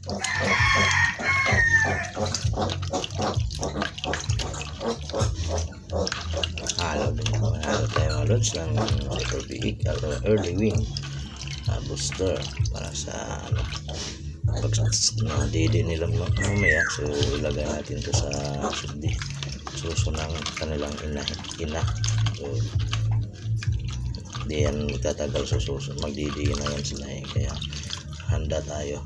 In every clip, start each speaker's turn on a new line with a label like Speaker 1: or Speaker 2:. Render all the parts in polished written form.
Speaker 1: Halo tayo mga lods ng super big early wing booster para sa pag didi nila mamaya. So ilagay natin to sa suso ng kanilang ina. So di yan magtatagal sa suso, magdidi na yan sila kaya handa tayo.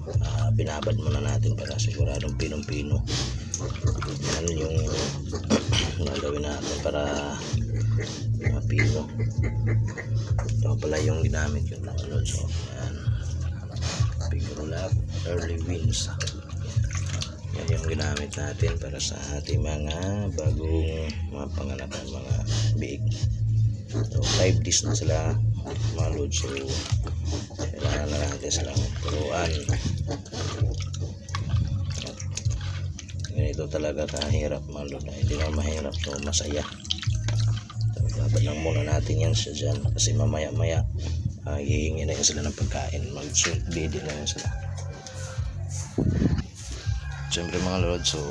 Speaker 1: Binabad muna natin para siguradong pinong-pino. Yan yung gagawin natin para mapino. Ito pala yung ginamit yung tanglod. So yan, figure lap early wins. Yan yung ginamit natin para sa ating mga bagong mga panganakan, mga biig. So 5 days na sila mga load. So kailangan na natin silang turuan. Ganito talaga kahirap mga load. Hindi na mahirap, so masaya. So babad lang muna natin yan siya dyan kasi mamaya hihingi na yan sila ng pagkain. Mag-didi na yan sila. Siyempre mga load, so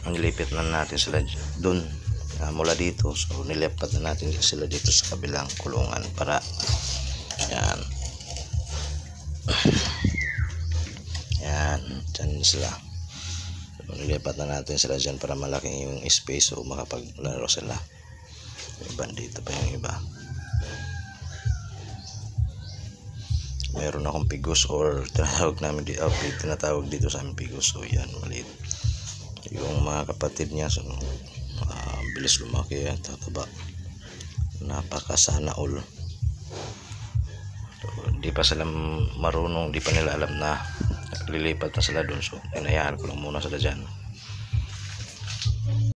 Speaker 1: nilipit na natin sila doon mula dito. So nilipat na natin sila dito sa kabilang kulungan para yan dyan sila. So, nilipat na natin sila dyan para malaki yung space, so makapaglaro sila. Iba dito pa yung iba. Meron akong pigos or tinatawag dito sa amin pigos. So yan, maliit yung mga kapatid niya. So bilis lumaki at tataba, napakasana all. So, di pa sila marunong, di pa nila alam na lilipat na sila doon. So inayaan ko lang muna sila dyan.